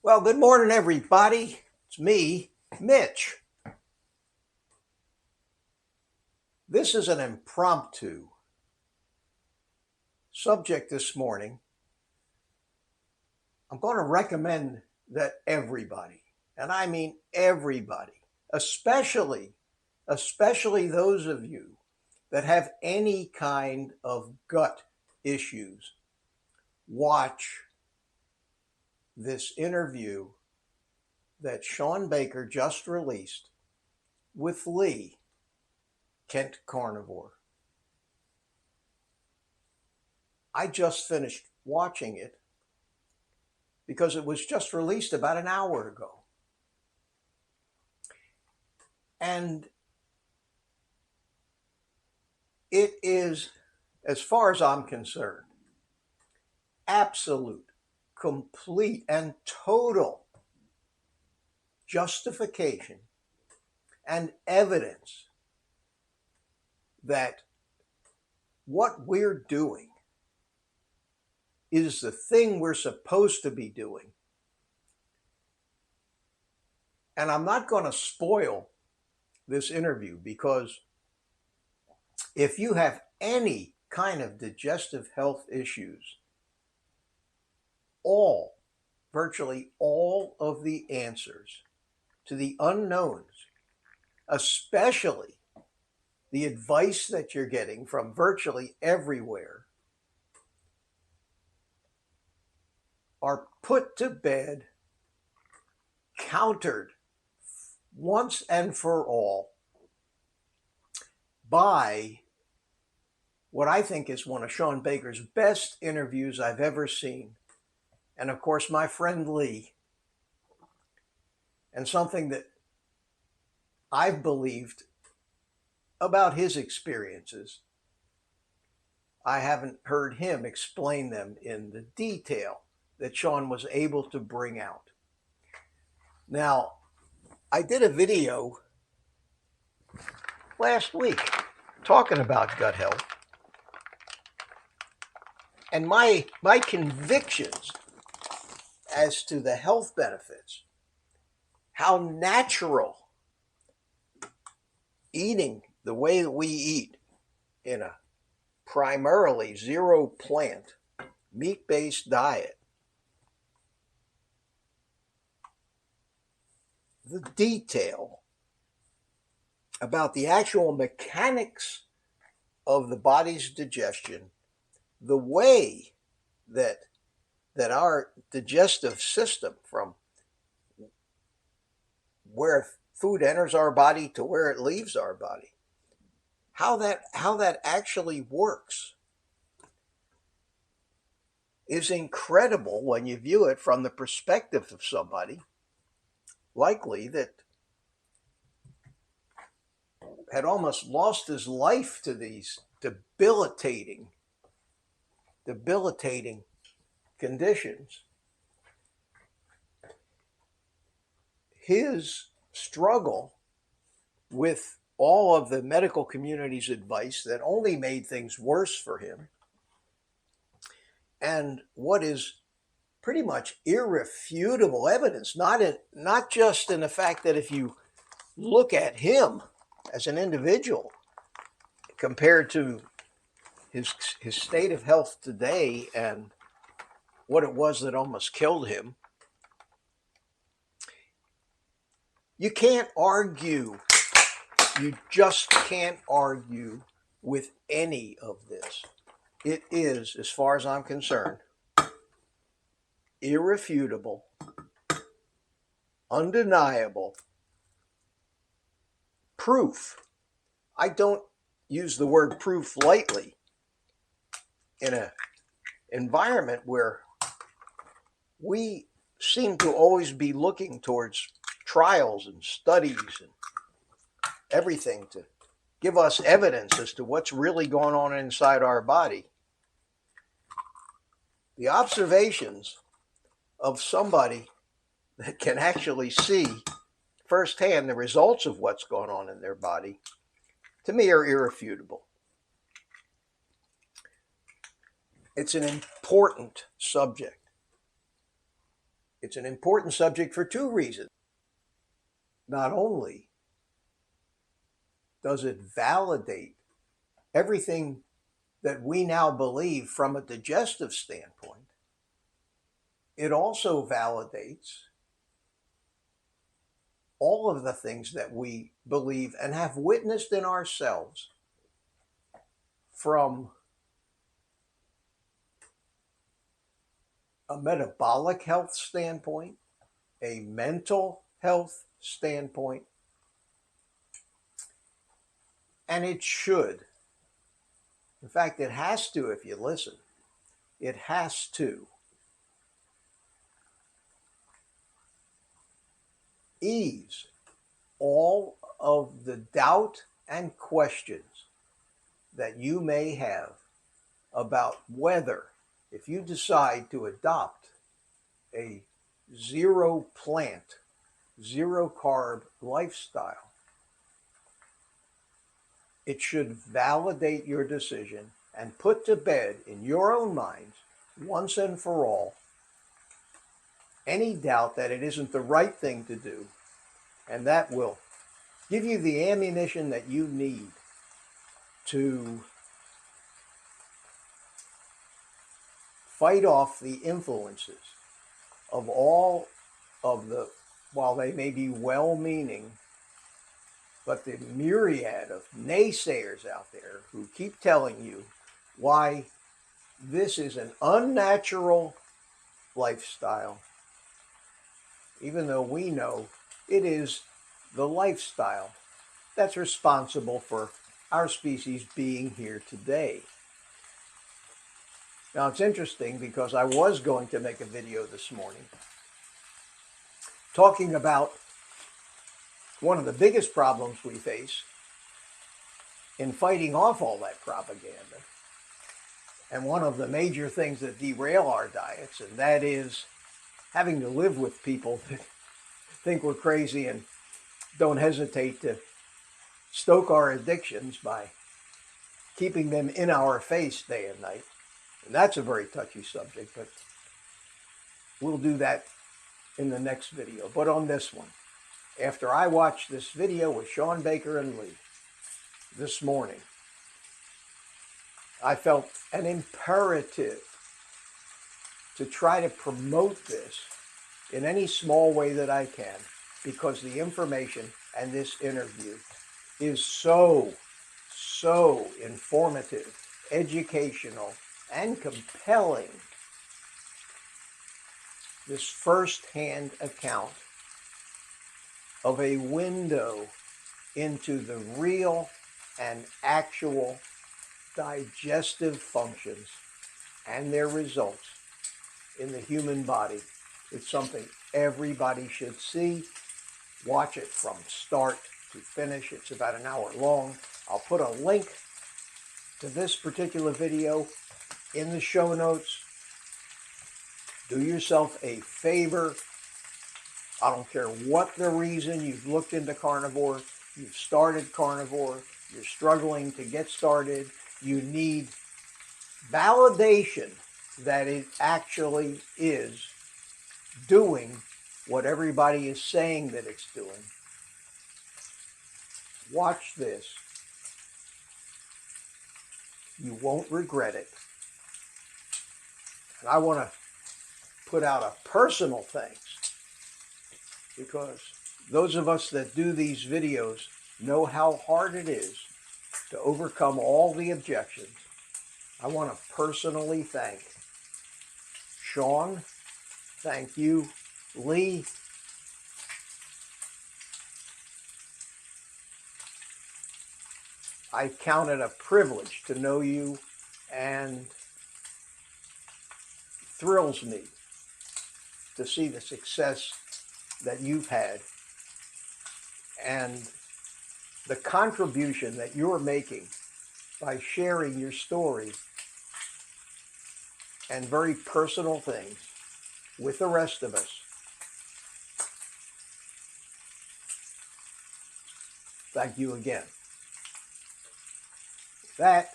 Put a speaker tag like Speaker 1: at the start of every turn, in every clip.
Speaker 1: Well, good morning, everybody. It's me, Mitch. This is an impromptu subject this morning. I'm going to recommend that everybody, and I mean everybody, especially those of you that have any kind of gut issues, watch this interview that Shawn Baker just released with Lee, Kent Carnivore. I just finished watching it because it was just released about an hour ago. And it is, as far as I'm concerned, absolute, complete, and total justification and evidence that what we're doing is the thing we're supposed to be doing. And I'm not going to spoil this interview because if you have any kind of digestive health issues, virtually all of the answers to the unknowns, especially the advice that you're getting from virtually everywhere, are put to bed, countered once and for all by what I think is one of Shawn Baker's best interviews I've ever seen. And of course, my friend Lee, and something that I've believed about his experiences. I haven't heard him explain them in the detail that Shawn was able to bring out. Now, I did a video last week talking about gut health, and my convictions as to the health benefits, how natural eating the way that we eat in a primarily zero plant, meat-based diet, the detail about the actual mechanics of the body's digestion, the way that our digestive system, from where food enters our body to where it leaves our body, how that actually works is incredible when you view it from the perspective of somebody likely that had almost lost his life to these debilitating conditions. His struggle with all of the medical community's advice that only made things worse for him, and what is pretty much irrefutable evidence, not just in the fact that if you look at him as an individual compared to his state of health today and what it was that almost killed him, you can't argue. You just can't argue with any of this. It is, as far as I'm concerned, irrefutable, undeniable proof. I don't use the word proof lightly in an environment where we seem to always be looking towards trials and studies and everything to give us evidence as to what's really going on inside our body. The observations of somebody that can actually see firsthand the results of what's going on in their body, to me, are irrefutable. It's an important subject. It's an important subject for two reasons. Not only does it validate everything that we now believe from a digestive standpoint, it also validates all of the things that we believe and have witnessed in ourselves from a metabolic health standpoint, a mental health standpoint, and it should. In fact, it has to, if you listen. It has to ease all of the doubt and questions that you may have about whether, if you decide to adopt a zero plant, zero carb lifestyle, it should validate your decision and put to bed in your own minds, once and for all, any doubt that it isn't the right thing to do, and that will give you the ammunition that you need to fight off the influences of all of the, while they may be well-meaning, but the myriad of naysayers out there who keep telling you why this is an unnatural lifestyle, even though we know it is the lifestyle that's responsible for our species being here today. Now, it's interesting because I was going to make a video this morning talking about one of the biggest problems we face in fighting off all that propaganda, and one of the major things that derail our diets, and that is having to live with people that think we're crazy and don't hesitate to stoke our addictions by keeping them in our face day and night. And that's a very touchy subject, but we'll do that in the next video. But on this one, after I watched this video with Shawn Baker and Lee this morning, I felt an imperative to try to promote this in any small way that I can, because the information and this interview is so informative, educational, and compelling. This first-hand account of a window into the real and actual digestive functions and their results in the human body. It's something everybody should see. Watch it from start to finish. It's about an hour long. I'll put a link to this particular video in the show notes. Do yourself a favor. I don't care what the reason you've looked into carnivore, you've started carnivore, you're struggling to get started, you need validation that it actually is doing what everybody is saying that it's doing. Watch this. You won't regret it. And I want to put out a personal thanks, because those of us that do these videos know how hard it is to overcome all the objections. I want to personally thank Shawn. Thank you, Lee. I count it a privilege to know you, and thrills me to see the success that you've had and the contribution that you're making by sharing your story and very personal things with the rest of us. Thank you again. With that,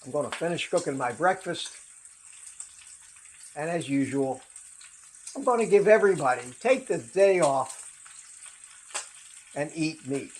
Speaker 1: I'm going to finish cooking my breakfast, and as usual, I'm going to give everybody, take the day off and eat meat.